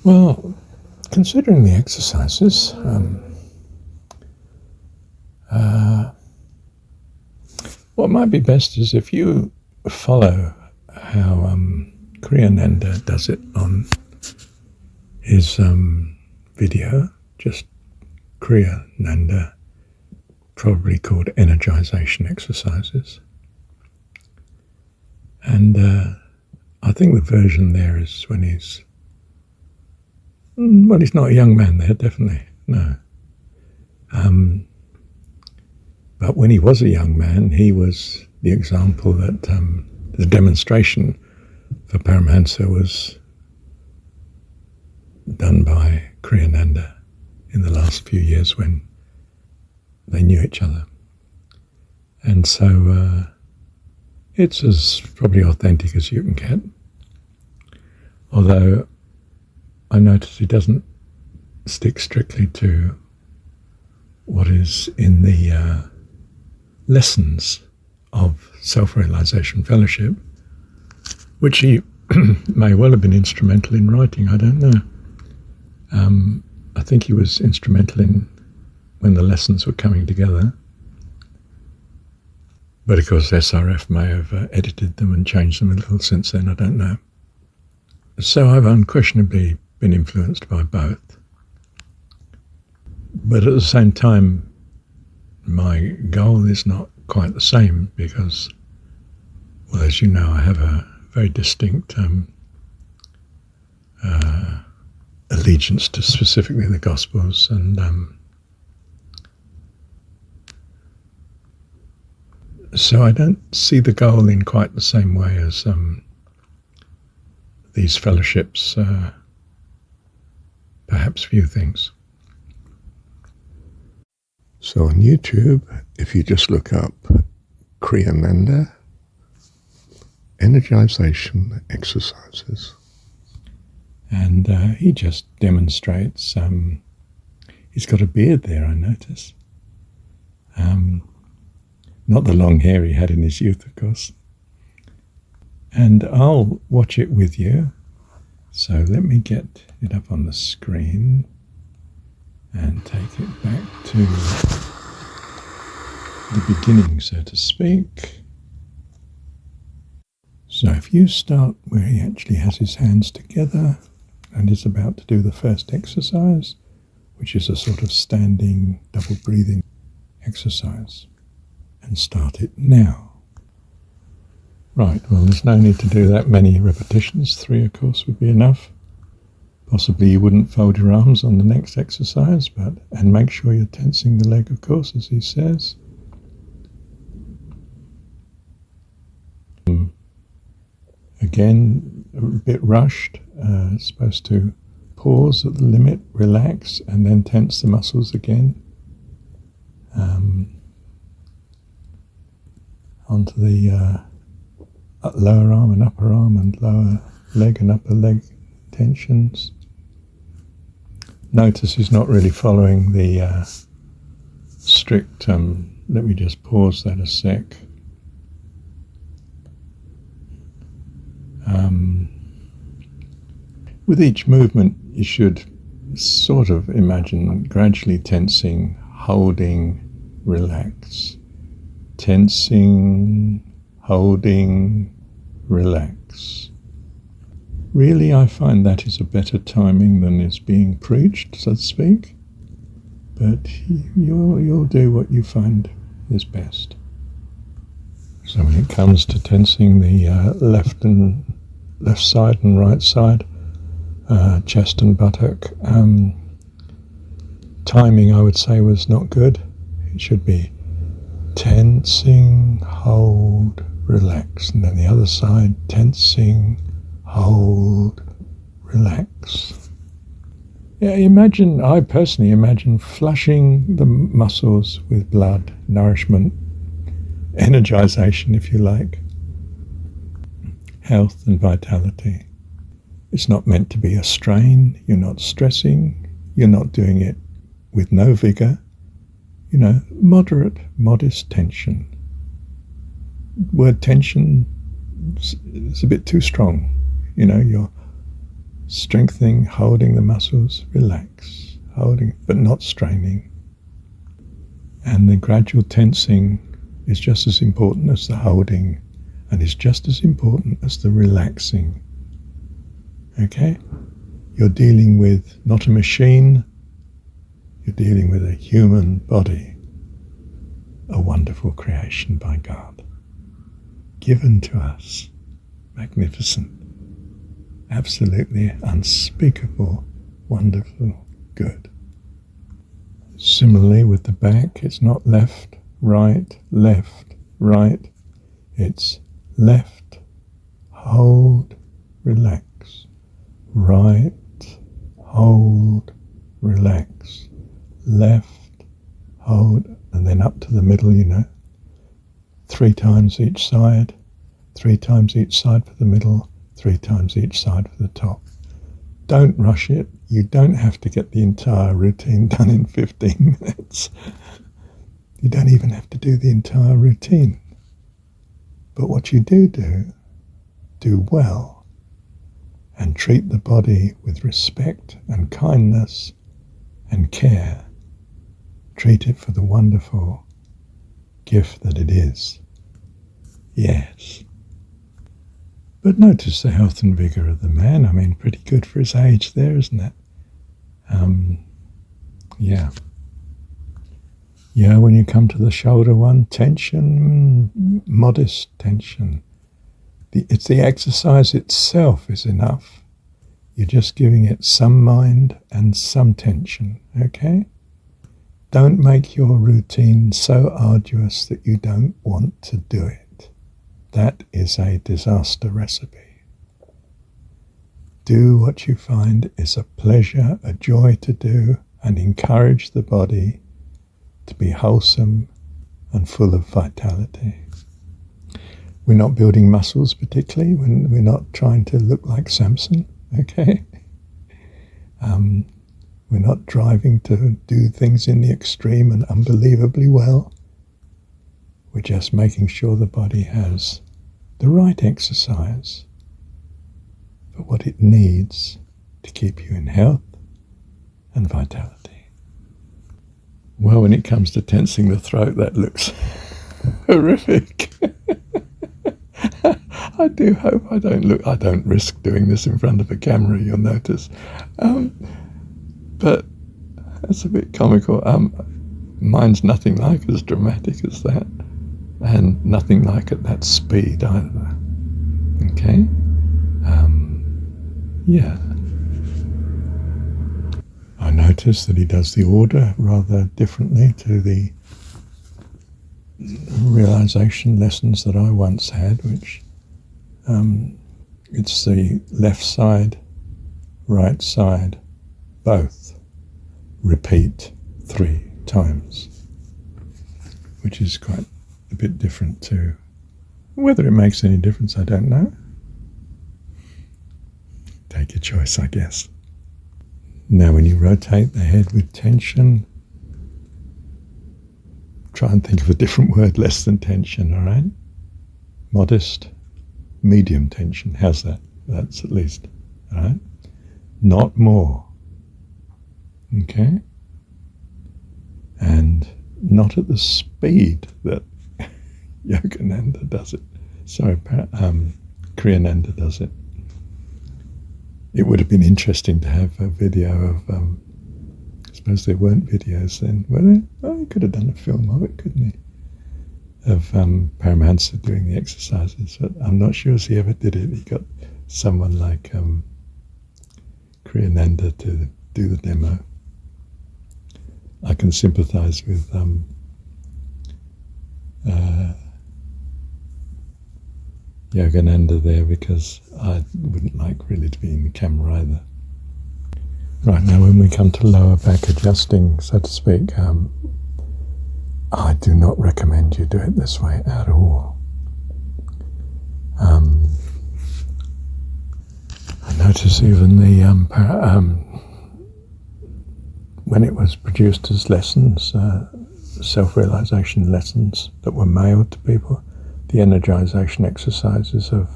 Well, considering the exercises, what might be best is if you follow how Kriyananda does it on his video, just Kriyananda, probably called energization exercises. And I think the version there is when he's not a young man there, definitely, no. But when he was a young man, he was the example that the demonstration for Paramahansa was done by Kriyananda in the last few years when they knew each other. And so it's as probably authentic as you can get. Although I notice he doesn't stick strictly to what is in the lessons of Self-Realization Fellowship, which he may well have been instrumental in writing, I don't know. I think he was instrumental in when the lessons were coming together. But of course SRF may have edited them and changed them a little since then, I don't know. So I've unquestionably been influenced by both. But at the same time, my goal is not quite the same because, well, as you know, I have a very distinct allegiance to specifically the Gospels, and so I don't see the goal in quite the same way as these fellowships perhaps view things. So on YouTube, if you just look up Kriyananda energization exercises, and he just demonstrates, he's got a beard there, I notice. Not the long hair he had in his youth, of course. And I'll watch it with you. So let me get it up on the screen and take it back to the beginning, so to speak. So if you start where he actually has his hands together and is about to do the first exercise, which is a sort of standing double breathing exercise, and start it now. Right, well, there's no need to do that many repetitions. 3, of course, would be enough. Possibly you wouldn't fold your arms on the next exercise, and make sure you're tensing the leg, of course, as he says. Again, a bit rushed. Supposed to pause at the limit, relax, and then tense the muscles again. Onto the lower arm and upper arm and lower leg and upper leg tensions. Notice he's not really following the strict, let me just pause that a sec. With each movement you should sort of imagine gradually tensing, holding, relax. Tensing, holding, relax. Really, I find that is a better timing than is being preached, so to speak. But you'll do what you find is best. So when it comes to tensing the left side and right side, chest and buttock, timing I would say was not good. It should be tensing, hold, relax, and then the other side, tensing, hold, relax. Yeah, I personally imagine flushing the muscles with blood, nourishment, energization, if you like, health and vitality. It's not meant to be a strain. You're not stressing. You're not doing it with no vigor. Moderate, modest tension. Word tension is a bit too strong. You're strengthening, holding the muscles, relax, holding but not straining. And the gradual tensing is just as important as the holding, and is just as important as the relaxing. Okay? You're dealing with not a machine, you're dealing with a human body, a wonderful creation by God, given to us, magnificent, absolutely unspeakable, wonderful, good. Similarly with the back, it's not left, right, it's left, hold, relax, right, hold, relax, left, hold, and then up to the middle, 3 times each side, 3 times each side for the middle, 3 times each side for the top. Don't rush it. You don't have to get the entire routine done in 15 minutes. You don't even have to do the entire routine. But what you do well, and treat the body with respect and kindness and care. Treat it for the wonderful gift that it is. Yes. But notice the health and vigour of the man. I mean, pretty good for his age there, isn't it? Yeah. Yeah, when you come to the shoulder one, tension, modest tension. It's the exercise itself is enough. You're just giving it some mind and some tension, okay? Don't make your routine so arduous that you don't want to do it. That is a disaster recipe. Do what you find is a pleasure, a joy to do, and encourage the body to be wholesome and full of vitality. We're not building muscles particularly when we're not trying to look like Samson, okay? We're not driving to do things in the extreme and unbelievably well. We're just making sure the body has the right exercise for what it needs to keep you in health and vitality. Well, when it comes to tensing the throat, that looks horrific. I do hope I don't risk doing this in front of a camera, you'll notice. But that's a bit comical. Mine's nothing like as dramatic as that, and nothing like at that speed either. Okay? Yeah. I notice that he does the order rather differently to the realization lessons that I once had, which it's the left side, right side, both. Repeat 3 times, which is quite a bit different to whether it makes any difference, I don't know. Take your choice, I guess. Now when you rotate the head with tension, try and think of a different word less than tension, all right? Modest, medium tension. How's that? That's at least, all right? Not more. Okay? And not at the speed that Yogananda does it. Sorry, Kriyananda does it. It would have been interesting to have a video of, I suppose there weren't videos then, were there? Oh, he could have done a film of it, couldn't he? Of Paramahansa doing the exercises, but I'm not sure as he ever did it. He got someone like Kriyananda to do the demo. I can sympathise with Yogananda there, because I wouldn't like really to be in the camera either. Right, now when we come to lower back adjusting, so to speak, I do not recommend you do it this way at all. I notice even the when it was produced as lessons, self-realization lessons that were mailed to people, the energization exercises of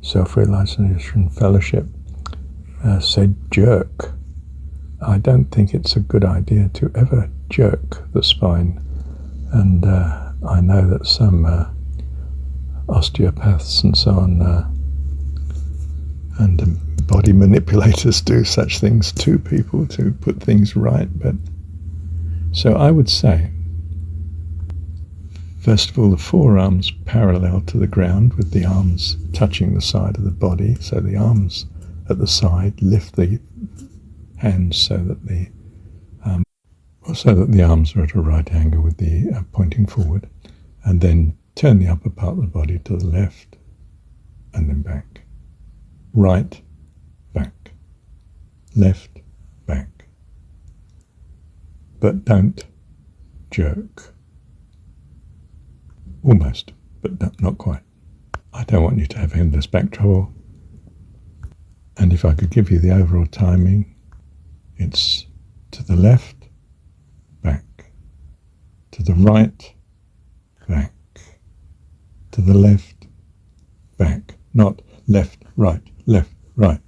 self-realization fellowship, said jerk. I don't think it's a good idea to ever jerk the spine. And I know that some osteopaths and so on and body manipulators do such things to people to put things right. But so I would say, first of all, the forearms parallel to the ground with the arms touching the side of the body. So the arms at the side, lift the hands so that the arms are at a right angle with the pointing forward, and then turn the upper part of the body to the left and then back. Right, back. Left, back. But don't jerk. Almost, but not quite. I don't want you to have endless back trouble. And if I could give you the overall timing, it's to the left, back. To the right, back. To the left, back. Not left, right, left, right.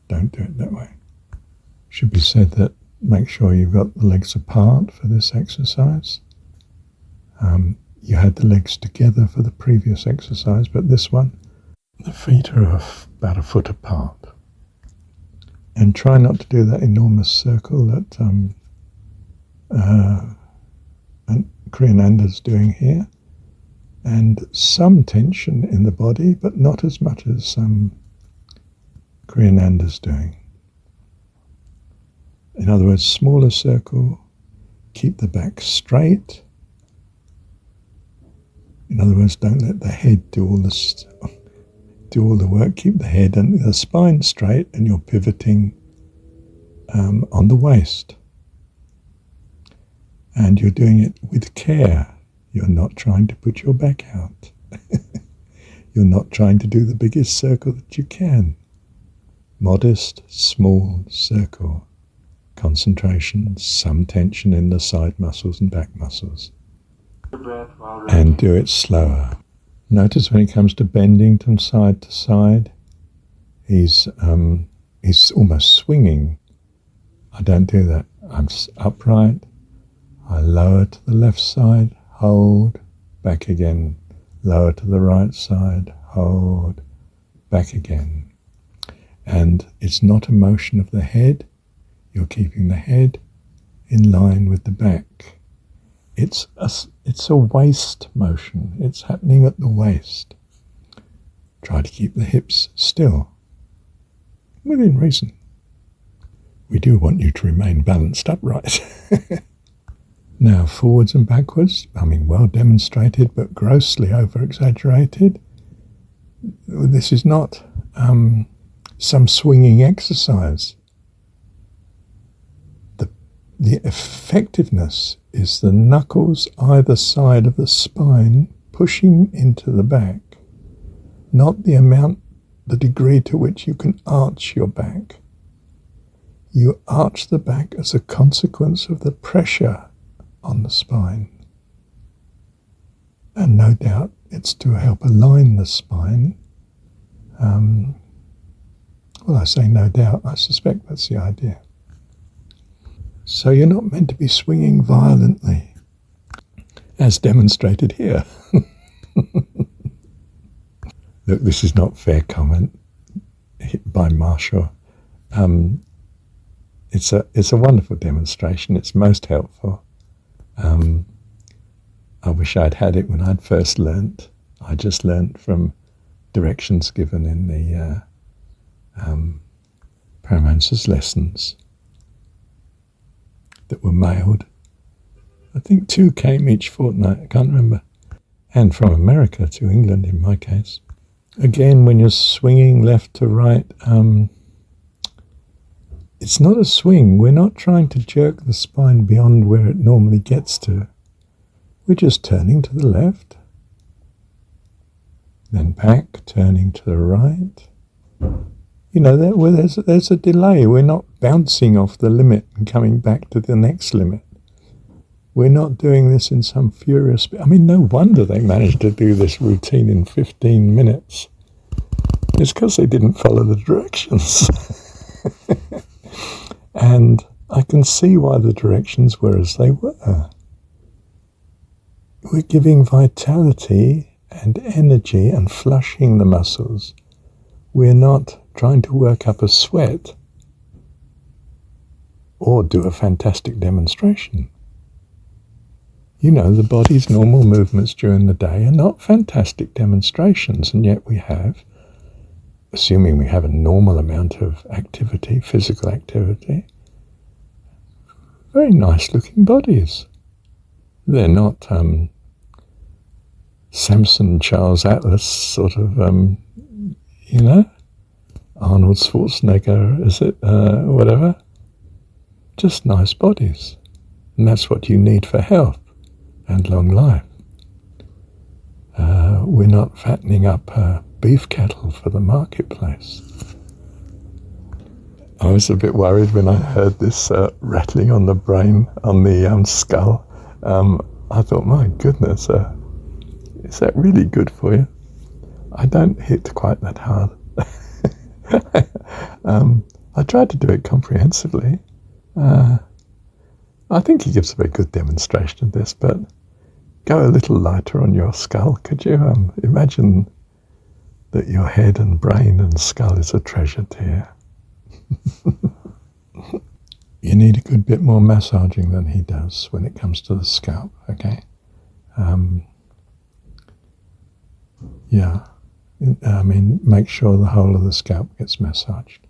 Don't do it that way. Should be said that make sure you've got the legs apart for this exercise. You had the legs together for the previous exercise, but this one, the feet are about a foot apart. And try not to do that enormous circle that Kriyananda's doing here. And some tension in the body, but not as much as Kriyananda's doing. In other words, smaller circle, keep the back straight. In other words, don't let the head do all the work. Keep the head and the spine straight, and you're pivoting on the waist. And you're doing it with care. You're not trying to put your back out. You're not trying to do the biggest circle that you can. Modest, small circle. Concentration, some tension in the side muscles and back muscles. And do it slower. Notice when it comes to bending from side to side, he's almost swinging. I don't do that. I'm upright. I lower to the left side, hold, back again. Lower to the right side, hold, back again. And it's not a motion of the head. You're keeping the head in line with the back. It's a waist motion. It's happening at the waist. Try to keep the hips still, within reason. We do want you to remain balanced upright. Now, forwards and backwards, well demonstrated, but grossly over-exaggerated. This is not some swinging exercise. The effectiveness is the knuckles either side of the spine pushing into the back, not the degree to which you can arch your back. You arch the back as a consequence of the pressure on the spine. And no doubt it's to help align the spine. I say no doubt, I suspect that's the idea. So you're not meant to be swinging violently, as demonstrated here. Look, this is not fair comment by Marshall. It's a wonderful demonstration. It's most helpful. I wish I'd had it when I'd first learnt. I just learnt from directions given in the Paramahansa's lessons that were mailed. I think 2 came each fortnight, I can't remember. And from America to England in my case. Again, when you're swinging left to right, it's not a swing. We're not trying to jerk the spine beyond where it normally gets to. We're just turning to the left, then back, turning to the right. There's a delay. We're not bouncing off the limit and coming back to the next limit. We're not doing this in some furious... no wonder they managed to do this routine in 15 minutes. It's because they didn't follow the directions. And I can see why the directions were as they were. We're giving vitality and energy and flushing the muscles. We're not trying to work up a sweat or do a fantastic demonstration. You know, the body's normal movements during the day are not fantastic demonstrations, and yet we have, assuming we have a normal amount of activity, physical activity, very nice looking bodies. They're not Samson, Charles Atlas sort of, you know, Arnold Schwarzenegger, is it, whatever. Just nice bodies. And that's what you need for health and long life. We're not fattening up beef cattle for the marketplace. I was a bit worried when I heard this rattling on the brain, on the skull. I thought, my goodness, is that really good for you? I don't hit quite that hard. I tried to do it comprehensively. I think he gives a very good demonstration of this, but go a little lighter on your skull, could you? Imagine that your head and brain and skull is a treasure to you. You need a good bit more massaging than he does when it comes to the scalp, okay? Yeah, I mean, make sure the whole of the scalp gets massaged.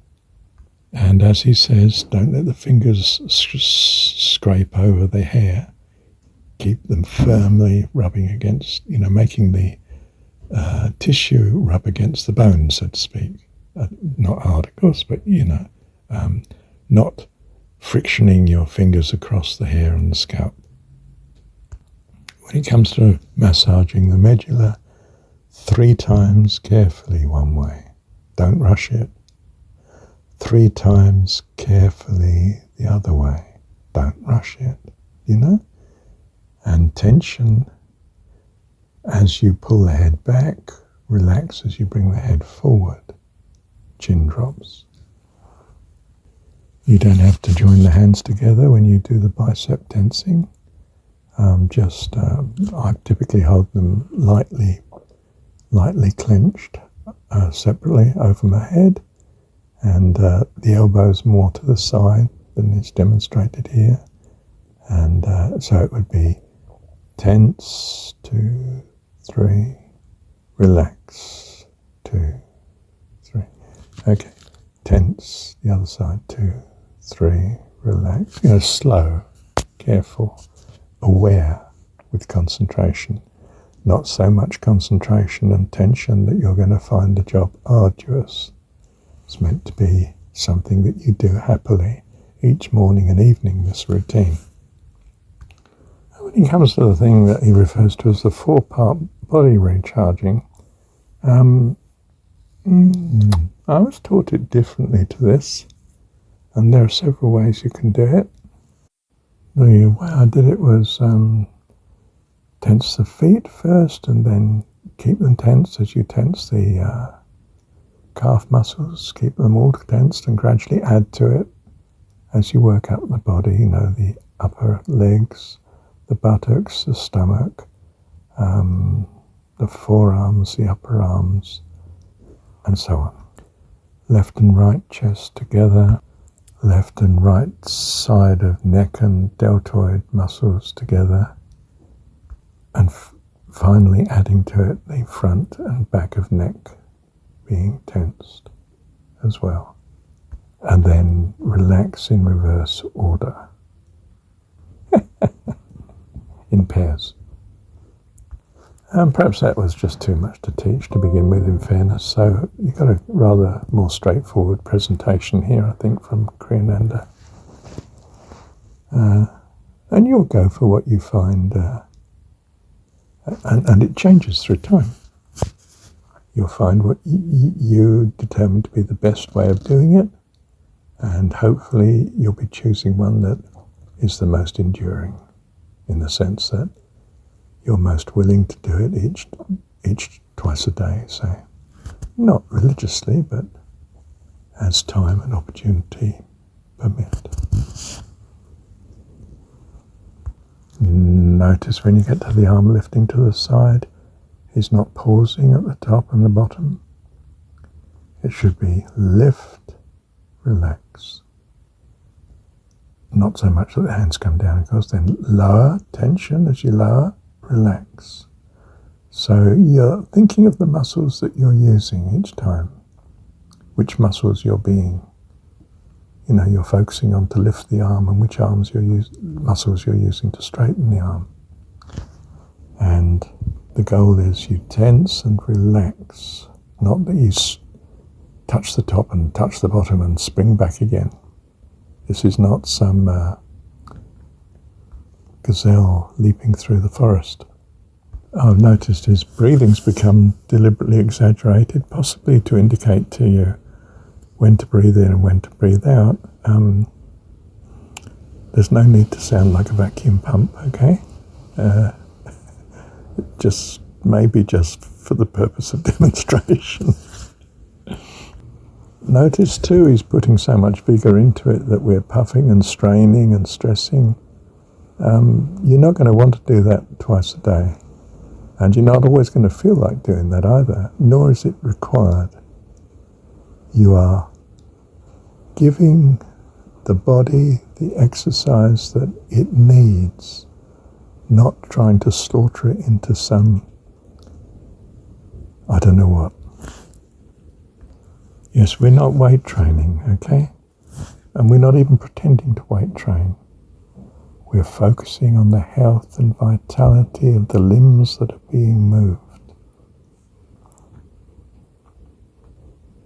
And as he says, don't let the fingers scrape over the hair. Keep them firmly rubbing against, you know, making the tissue rub against the bone, so to speak. Not hard, of course, but, you know, not frictioning your fingers across the hair and the scalp. When it comes to massaging the medulla, 3 times carefully one way. Don't rush it. 3 times carefully the other way. Don't rush it, you know? And tension as you pull the head back, relax as you bring the head forward. Chin drops. You don't have to join the hands together when you do the bicep tensing. I typically hold them lightly clenched separately over my head, and the elbows more to the side than is demonstrated here. And so it would be tense, 2, 3, relax, 2, 3. Okay, tense, the other side, 2, 3, relax. You know, slow, careful, aware with concentration. Not so much concentration and tension that you're going to find the job arduous. It's meant to be something that you do happily each morning and evening, this routine. When he comes to the thing that he refers to as the 4-part body recharging, I was taught it differently to this, and there are several ways you can do it. The way I did it was tense the feet first, and then keep them tense as you tense the calf muscles, keep them all tensed, and gradually add to it as you work up the body, you know, the upper legs, the buttocks, the stomach, the forearms, the upper arms, and so on. Left and right chest together, left and right side of neck and deltoid muscles together, and finally adding to it the front and back of neck being tensed as well. And then relax in reverse order. In pairs. And perhaps that was just too much to teach to begin with, in fairness, so you've got a rather more straightforward presentation here, I think, from Kriyananda. And you'll go for what you find, and it changes through time. You'll find what you determine to be the best way of doing it, and hopefully you'll be choosing one that is the most enduring, in the sense that you're most willing to do it each twice a day, say. Not religiously, but as time and opportunity permit. Notice when you get to the arm lifting to the side, he's not pausing at the top and the bottom. It should be lift, relax. Not so much that the hands come down, of course, then lower, tension as you lower, relax. So you're thinking of the muscles that you're using each time, which muscles you're focusing on to lift the arm, and which muscles you're using to straighten the arm. And the goal is you tense and relax, not that you touch the top and touch the bottom and spring back again. This is not some gazelle leaping through the forest. I've noticed his breathing's become deliberately exaggerated, possibly to indicate to you when to breathe in and when to breathe out. There's no need to sound like a vacuum pump, okay? Maybe just for the purpose of demonstration. Notice too, he's putting so much vigour into it that we're puffing and straining and stressing. You're not going to want to do that twice a day. And you're not always going to feel like doing that either, nor is it required. You are giving the body the exercise that it needs, not trying to slaughter it into some, I don't know what. Yes, we're not weight training, okay? And we're not even pretending to weight train. We're focusing on the health and vitality of the limbs that are being moved.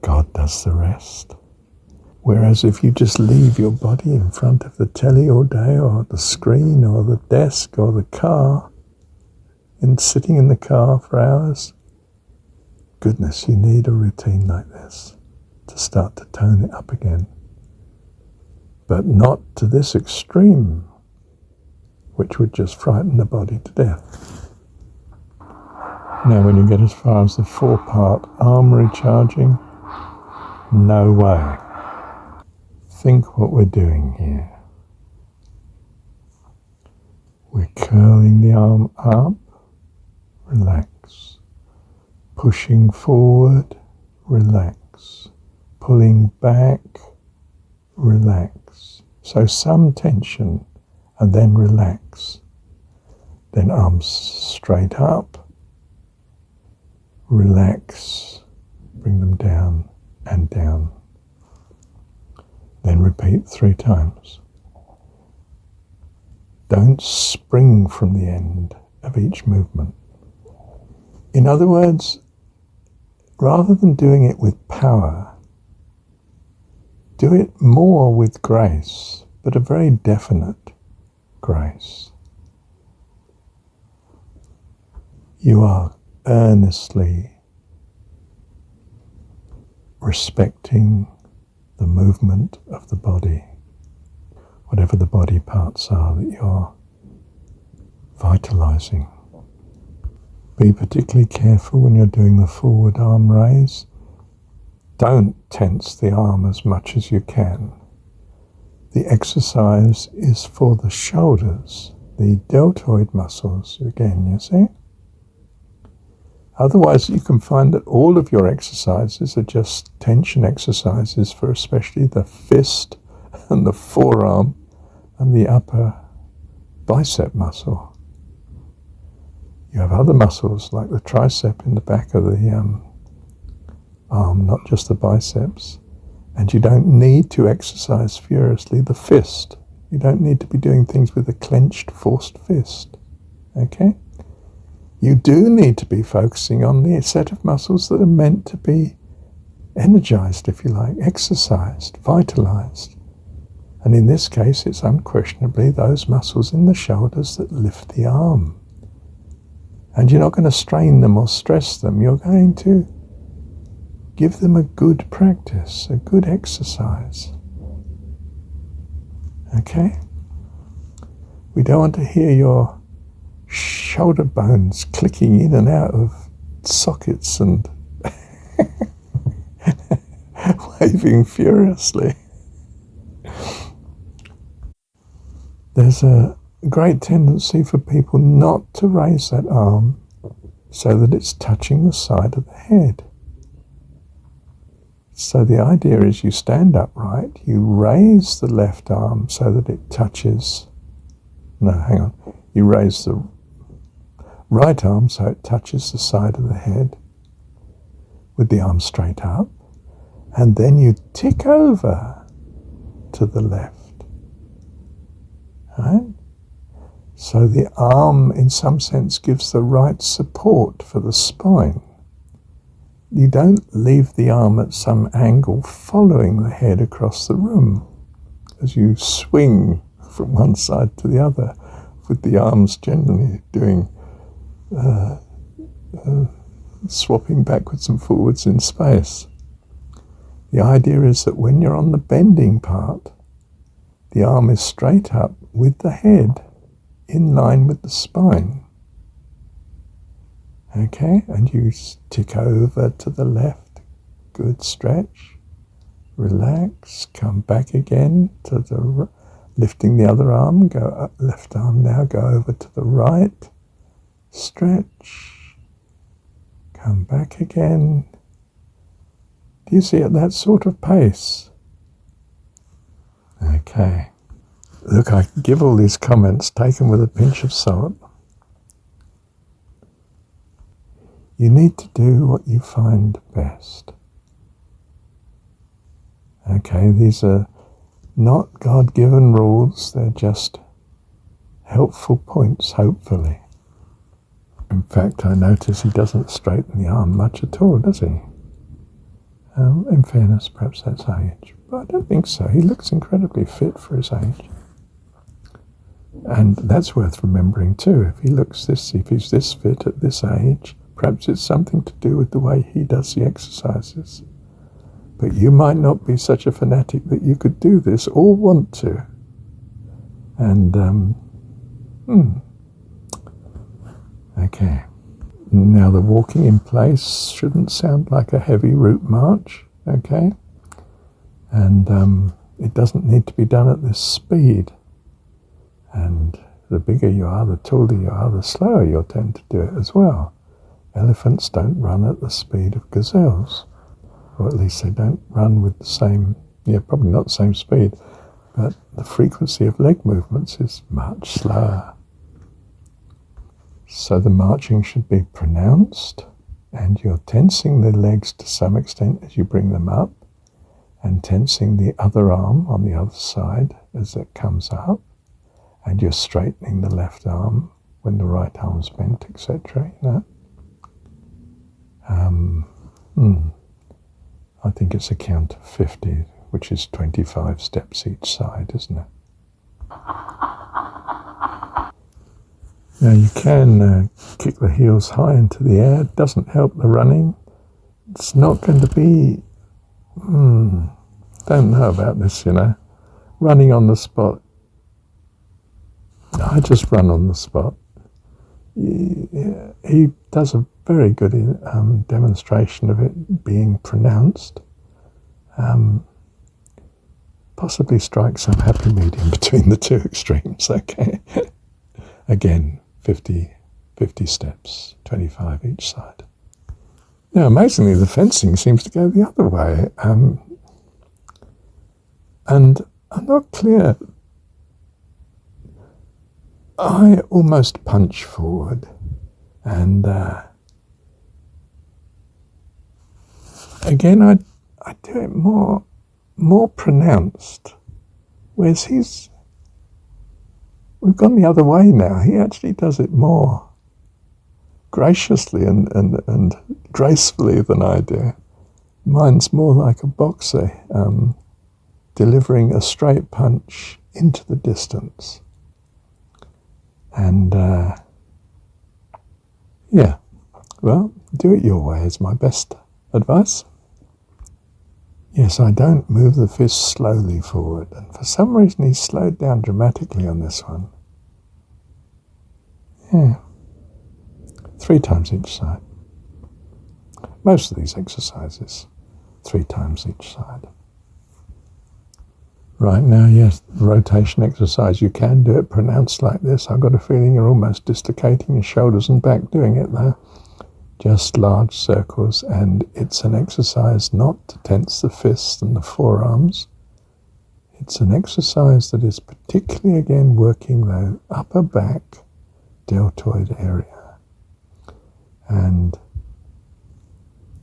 God does the rest. Whereas if you just leave your body in front of the telly all day, or the screen, or the desk, or the car, and sitting in the car for hours, goodness, you need a routine like this to start to tone it up again. But not to this extreme, which would just frighten the body to death. Now when you get as far as the 4-part arm recharging, no way. Think what we're doing here. We're curling the arm up, relax. Pushing forward, relax. Pulling back, relax. So some tension, and then relax. Then arms straight up, relax, bring them down and down. Then repeat 3 times. Don't spring from the end of each movement. In other words, rather than doing it with power, do it more with grace, but a very definite grace. You are earnestly respecting the movement of the body, whatever the body parts are that you're vitalizing. Be particularly careful when you're doing the forward arm raise. Don't tense the arm as much as you can. The exercise is for the shoulders, the deltoid muscles, again, you see? Otherwise, you can find that all of your exercises are just tension exercises for especially the fist and the forearm and the upper bicep muscle. You have other muscles like the tricep in the back of the arm, not just the biceps. And you don't need to exercise furiously the fist. You don't need to be doing things with a clenched, forced fist. Okay? You do need to be focusing on the set of muscles that are meant to be energized, if you like, exercised, vitalized. And in this case, it's unquestionably those muscles in the shoulders that lift the arm. And you're not going to strain them or stress them. You're going to give them a good practice, a good exercise. Okay? We don't want to hear your shoulder bones clicking in and out of sockets and waving furiously. There's a great tendency for people not to raise that arm so that it's touching the side of the head. So the idea is you stand upright, you raise the left arm so that it touches, you raise the right arm so it touches the side of the head with the arm straight up, and then you tick over to the left. Right? So the arm, in some sense, gives the right support for the spine. You don't leave the arm at some angle following the head across the room as you swing from one side to the other, with the arms generally doing swapping backwards and forwards in space. The idea is that when you're on the bending part, the arm is straight up with the head in line with the spine. Okay, and you tick over to the left. Good stretch. Relax. Come back again to the lifting the other arm. Go up, left arm now. Go over to the right. Stretch. Come back again. Do you see at that sort of pace? Okay. Look, I give all these comments taken with a pinch of salt. You need to do what you find best. Okay, these are not God-given rules, they're just helpful points, hopefully. In fact, I notice he doesn't straighten the arm much at all, does he? In fairness, perhaps that's age, but I don't think so. He looks incredibly fit for his age. And that's worth remembering too. If he's this fit at this age, perhaps it's something to do with the way he does the exercises. But you might not be such a fanatic that you could do this or want to. And, okay. Now the walking in place shouldn't sound like a heavy route march, okay? And it doesn't need to be done at this speed. And the bigger you are, the taller you are, the slower you'll tend to do it as well. Elephants don't run at the speed of gazelles, or at least they don't run with the same, probably not the same speed, but the frequency of leg movements is much slower. So the marching should be pronounced, and you're tensing the legs to some extent as you bring them up, and tensing the other arm on the other side as it comes up, and you're straightening the left arm when the right arm's bent, etc. I think it's a count of 50, which is 25 steps each side, isn't it? Now you can kick the heels high into the air. It doesn't help the running. It's not going to be, don't know about this, running on the spot. I just run on the spot. He does a very good demonstration of it being pronounced. Possibly strike some happy medium between the two extremes, okay? Again, 50 steps, 25 each side. Now, amazingly, the fencing seems to go the other way. And I'm not clear. I almost punch forward, and again I do it more pronounced, whereas we've gone the other way now. He actually does it more graciously and gracefully than I do. Mine's more like a boxer, delivering a straight punch into the distance. And, well, do it your way is my best advice. Yes, I don't move the fist slowly forward, and for some reason he's slowed down dramatically on this one. 3 times each side. Most of these exercises. 3 times each side. Right now, yes, rotation exercise, you can do it pronounced like this. I've got a feeling you're almost dislocating your shoulders and back doing it there. Just large circles, and it's an exercise not to tense the fists and the forearms. It's an exercise that is particularly, again, working the upper back deltoid area. And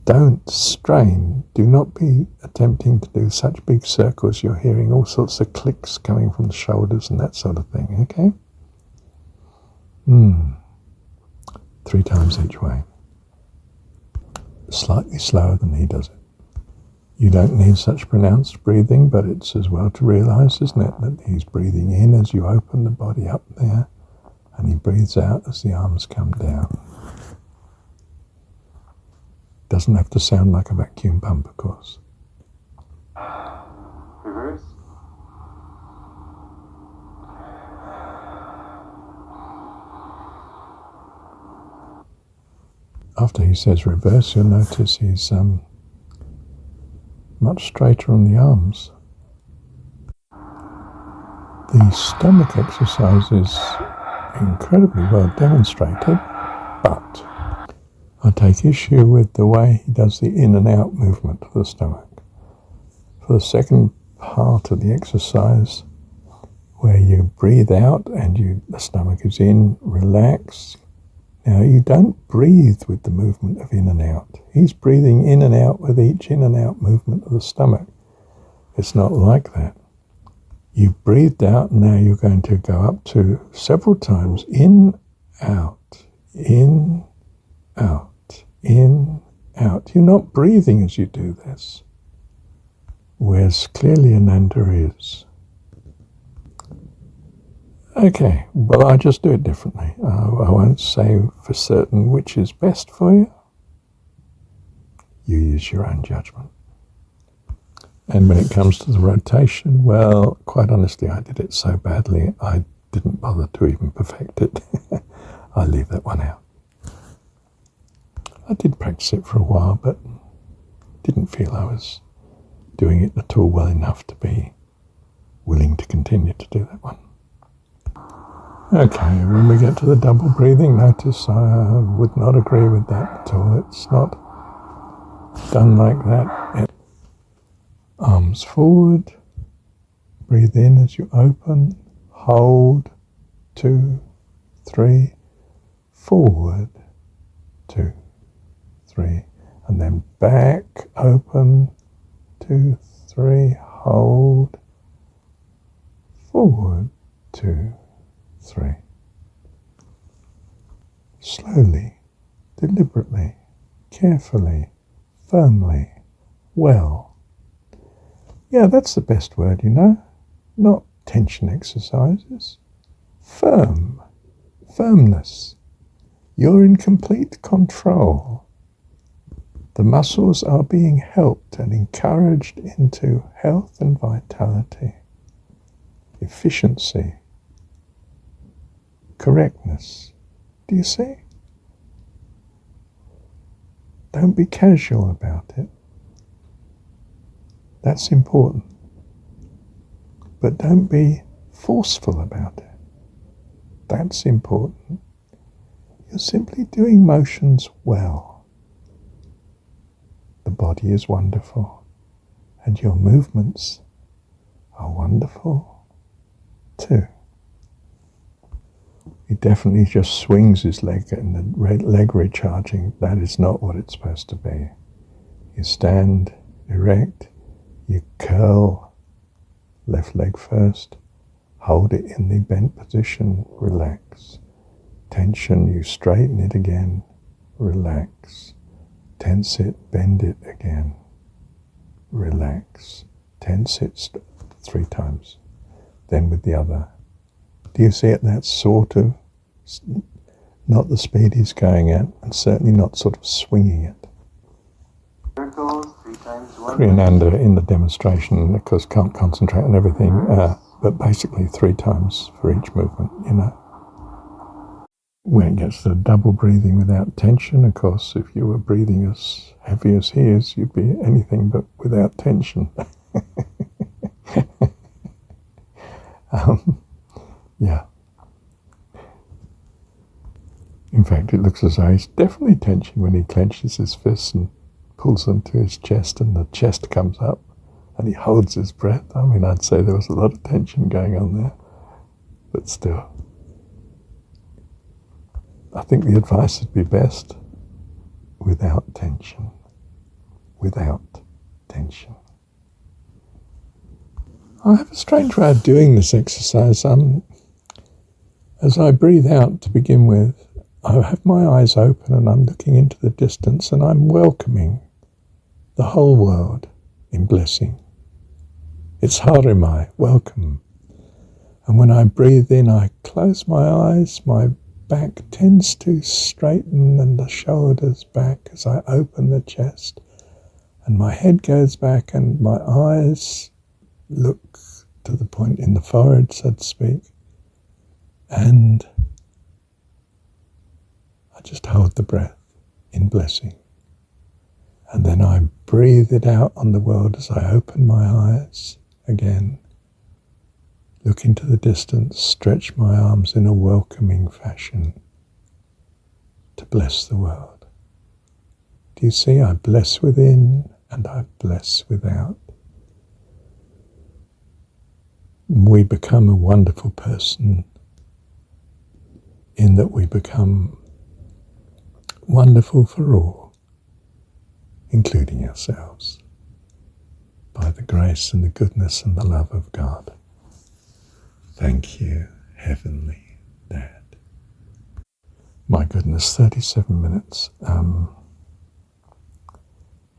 don't strain. Do not be attempting to do such big circles. You're hearing all sorts of clicks coming from the shoulders and that sort of thing, okay? 3 times each way. Slightly slower than he does it. You don't need such pronounced breathing, but it's as well to realize, isn't it, that he's breathing in as you open the body up there, and he breathes out as the arms come down. Doesn't have to sound like a vacuum pump, of course. Reverse. After he says reverse, you'll notice he's much straighter on the arms. The stomach exercise is incredibly well demonstrated, but I take issue with the way he does the in and out movement of the stomach. For the second part of the exercise, where you breathe out and the stomach is in, relax. Now, you don't breathe with the movement of in and out. He's breathing in and out with each in and out movement of the stomach. It's not like that. You've breathed out, now you're going to go up to several times in, out, in, out, in, out. You're not breathing as you do this, whereas clearly Ananda is. Okay, well, I just do it differently. I won't say for certain which is best for you. You use your own judgment. And when it comes to the rotation, well, quite honestly, I did it so badly, I didn't bother to even perfect it. I leave that one out. I did practice it for a while, but didn't feel I was doing it at all well enough to be willing to continue to do that one. Okay, when we get to the double breathing, notice I would not agree with that at all. It's not done like that. Arms forward, breathe in as you open, hold, 2, 3, forward, 2, 3, and then back, open, 2, 3, hold, forward, 2, 3. Slowly, deliberately, carefully, firmly, well. Yeah, that's the best word, you know. Not tension exercises. Firm. Firmness. You're in complete control. The muscles are being helped and encouraged into health and vitality, efficiency, correctness. Do you see? Don't be casual about it. That's important. But don't be forceful about it. That's important. You're simply doing motions well. The body is wonderful, and your movements are wonderful too. He definitely just swings his leg and the leg recharging. That is not what it's supposed to be. You stand erect, you curl left leg first, hold it in the bent position, relax. Tension, you straighten it again, relax. Tense it, bend it again, relax. Tense it 3 times, then with the other. Do you see it? That's sort of not the speed he's going at, and certainly not sort of swinging it. Circles, 3 times 1. Ananda in the demonstration, of course, can't concentrate on everything, but basically 3 times for each movement, you know. when it gets to double breathing without tension, of course, if you were breathing as heavy as he is, you'd be anything but without tension. Yeah. In fact, it looks as though he's definitely tension when he clenches his fists and pulls them to his chest and the chest comes up and he holds his breath. I mean, I'd say there was a lot of tension going on there, but still. I think the advice would be best without tension. Without tension. I have a strange way of doing this exercise. As I breathe out to begin with, I have my eyes open and I'm looking into the distance and I'm welcoming the whole world in blessing. It's harimai, welcome. And when I breathe in, I close my eyes, my back tends to straighten and the shoulders back as I open the chest. And my head goes back and my eyes look to the point in the forehead, so to speak. And I just hold the breath in blessing. And then I breathe it out on the world as I open my eyes again. Look into the distance, stretch my arms in a welcoming fashion to bless the world. Do you see? I bless within and I bless without. We become a wonderful person in that we become wonderful for all, including ourselves, by the grace and the goodness and the love of God. Thank you, Heavenly Dad. My goodness, 37 minutes.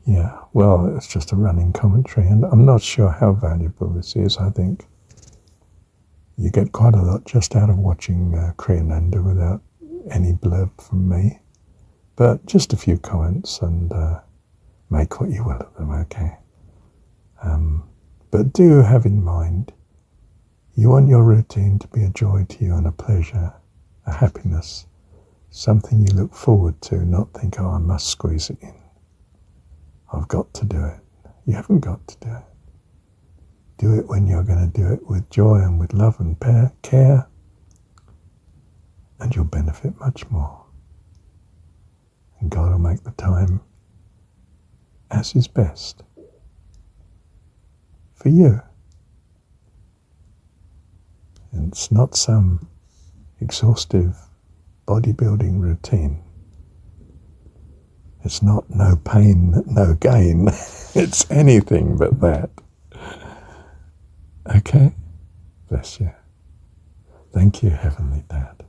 Yeah, well, it's just a running commentary, and I'm not sure how valuable this is. I think you get quite a lot just out of watching Kriyananda without any blurb from me. But just a few comments and make what you will of them, okay? But do have in mind, you want your routine to be a joy to you and a pleasure, a happiness, something you look forward to, not think, oh, I must squeeze it in. I've got to do it. You haven't got to do it. Do it when you're going to do it with joy and with love and care, and you'll benefit much more. And God will make the time as is best for you. And it's not some exhaustive bodybuilding routine. It's not no pain, no gain. It's anything but that. Okay? Bless you. Thank you, Heavenly Dad.